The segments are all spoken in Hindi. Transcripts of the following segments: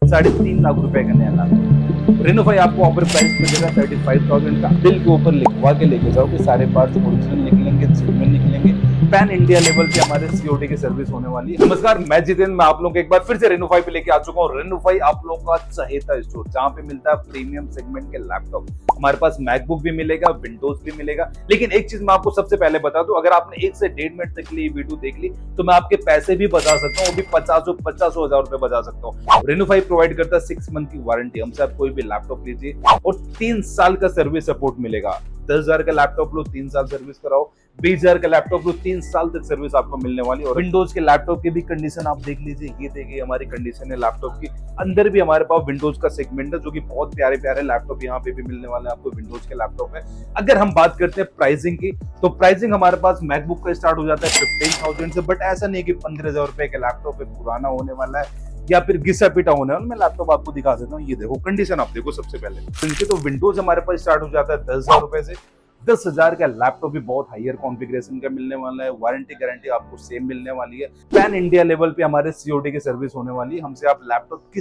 3.5 लाख रुपए का नया लैपटॉप। रेनोफाई आपको ऑफर प्राइस पे देगा 35,000 का। बिल के ऊपर लिखवा के लेके जाओ कि सारे पार्ट्स ओरिजिनल निकलेंगे, जेन्युइन निकलेंगे। पैन इंडिया लेवल पे हमारे सीओडी की सर्विस होने वाली है। नमस्कार, मैं जितेंद्र, मैं आप लोगों को एक बार फिर से रेनोफाई पे लेके आ चुका हूँ। रेनोफाई आप लोगों का चहेता स्टोर, जहाँ पे मिलता है प्रीमियम सेगमेंट के लैपटॉप। हमारे पास मैकबुक भी मिलेगा, विंडोज भी मिलेगा। लेकिन एक चीज मैं आपको सबसे पहले बता दूं, अगर आपने 1 से 1.5 मिनट तक के लिए वीडियो देख ली तो मैं आपके पैसे भी बचा सकता हूँ, वो भी 50 हजार रुपए बचा सकता हूँ। रेनोफाई प्रोवाइड करता है 6 मंथ की वारंटी। हमसे आप कोई भी लैपटॉप लीजिए और 3 साल का सर्विस सपोर्ट मिलेगा। 10,000 का लैपटॉप लो, 3 साल सर्विस कराओ। 20,000 का लैपटॉप लो, 3 साल तक सर्विस आपको मिलने वाली है। और विंडोज के लैपटॉप की भी कंडीशन आप देख लीजिए। ये देखिए हमारी कंडीशन है लैपटॉप की। अंदर भी हमारे पास विंडोज का सेगमेंट है, जो कि बहुत प्यारे प्यारे लैपटॉप यहाँ पे भी मिलने वाले हैं आपको। विंडोज के लैपटॉप है। अगर हम बात करते हैं प्राइसिंग की, तो प्राइसिंग हमारे पास मैकबुक का स्टार्ट हो जाता है 15,000 से। बट ऐसा नहीं कि 15,000 रुपए का लैपटॉप है, पुराना होने वाला है या फिर घिसा पिटा होने वाला। मैं लैपटॉप आपको दिखा देता हूँ। ये देखो कंडीशन आप देखो सबसे पहले। इनके तो विंडोज हमारे पास स्टार्ट हो जाता है 10,000 रुपए से। 10,000 का लैपटॉप भी बहुत हायर कॉन्फ़िगरेशन का मिलने वाला है। वारंटी गारंटी आपको सेम मिलने वाली है। पैन इंडिया लेवल पे हमारे सीओडी की सर्विस होने वाली है। हमसे आप लैपटॉप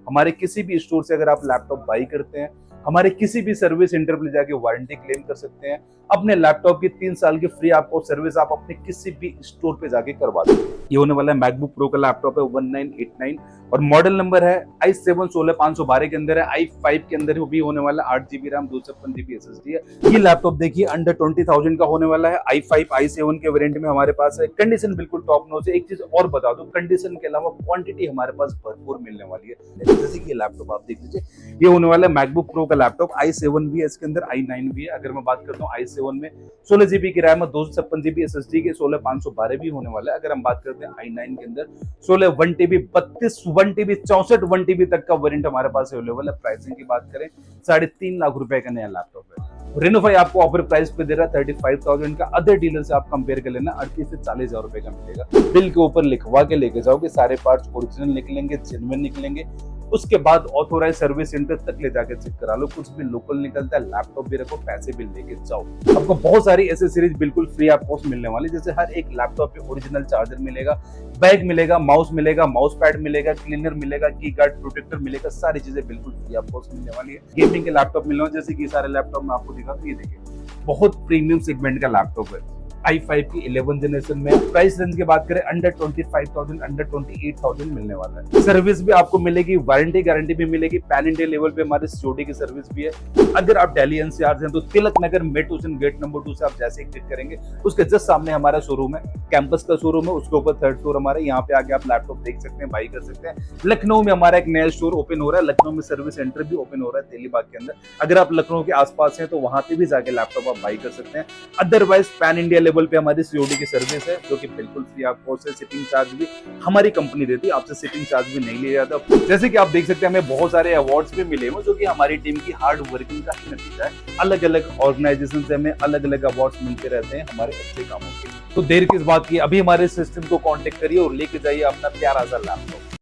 हमारे किसी भी स्टोर से अगर आप लैपटॉप बाई करते हैं, हमारे किसी भी सर्विस सेंटर पर जाके वारंटी क्लेम कर सकते हैं। अपने लैपटॉप की 3 साल की फ्री आपको सर्विस आप अपने किसी भी स्टोर पे जाके करवा दो। ये होने वाला है मैकबुक प्रो का लैपटॉप है 1989 और मॉडल नंबर है i7 16512 के अंदर है। i5 के अंदर भी होने वाला है। 8GB रैम 256GB SSD है। ये लैपटॉप देखिए अंडर 20,000 का होने वाला है। i5 i7 के वेरिएंट में हमारे पास है। कंडीशन बिल्कुल टॉप नॉच है। एक चीज और बता दो, कंडीशन के अलावा क्वांटिटी हमारे पास भरपूर मिलने वाली है। जैसे कि ये लैपटॉप आप देख लीजिए, ये होने वाला है मैकबुक प्रो का लैपटॉप। i7 भी है इसके अंदर, i9 भी है। अगर मैं बात करता हूँ i7 में 16GB की रैम है, 256GB SSD के 16512 भी होने वाला है। अगर हम बात करते हैं i9 के अंदर 16 1TB 32 1TB 64 1TB तक का वेरिएंट हमारे पास अवेलेबल है। प्राइसिंग की बात करें 3.5 लाख रुपए का नया लैपटॉप है। रेनोफाई आपको ऑफर प्राइस पे दे रहा है 35,000 का। अदर डीलर से आप कंपेयर कर लेना 38 से 40,000 रुपए का मिलेगा। बिल के ऊपर लिखवा के लेके जाओ कि सारे पार्ट्स ओरिजिनल निकलेंगे, जेन्युइन निकलेंगे। उसके बाद ऑथोराइज सर्विस सेंटर तक ले जाकर चेक करा लो। कुछ भी लोकल निकलता है, लैपटॉप भी रखो, पैसे भी लेके जाओ। आपको बहुत सारी एसेसरीज बिल्कुल फ्री आपको मिलने वाली, जैसे हर एक लैपटॉप पे ओरिजिनल चार्जर मिलेगा, बैग मिलेगा, माउस मिलेगा, माउस पैड मिलेगा, क्लीनर मिलेगा, की गार्ड प्रोटेक्टर मिलेगा। सारी चीजें बिल्कुल फ्री आपको मिलने वाली है। गेमिंग के लैपटॉप मिलने वाले, जैसे कि सारे लैपटॉप मैं आपको दिखा दूं। ये देखिए बहुत प्रीमियम सेगमेंट का लैपटॉप है। i5 की 11 जनरेशन में। प्राइस रेंज की बात करें अंडर 25,000 अंडर 28,000 मिलने वाला है। सर्विस भी आपको मिलेगी, वारंटी गारंटी भी मिलेगी। पैन इंडिया लेवल पे हमारे सीओडी की सर्विस भी है। अगर आप दिल्ली एनसीआर से हैं तो Tilak Nagar metro station gate number 2 से आप जैसे ही क्लिक करेंगे उसके जस्ट सामने हमारा शोरूम है, कैंपस का शोरूम है। उसके ऊपर 3rd फ्लोर हमारा, यहाँ पे आके आप लैपटॉप देख सकते हैं, बाई कर सकते हैं। लखनऊ में हमारा एक नया स्टोर ओपन हो रहा है। लखनऊ में सर्विस सेंटर भी ओपन हो रहा है तेलीबाग के अंदर। अगर आप लखनऊ के आसपास हैं तो वहां पे भी जाके लैपटॉप आप बाई कर सकते हैं। अदरवाइज पैन इंडिया लेवल पे हमारी सीओडी की सर्विस है, जो कि बिल्कुल फ्री आपको से। शिपिंग चार्ज भी हमारी कंपनी देती है, आपसे शिपिंग चार्ज भी नहीं लिया जाता। जैसे कि आप देख सकते हैं हमें बहुत सारे अवार्ड्स भी मिले हैं, जो कि हमारी टीम की हार्ड वर्किंग का ही नतीजा है। अलग अलग ऑर्गेनाइजेशन से हमें अलग अलग अवार्ड्स मिलते रहते हैं हमारे अच्छे कामों के। तो देर किस बात की, अभी हमारे सिस्टम को कांटेक्ट करिए और लेके जाइए अपना प्यारा सा लैपटॉप।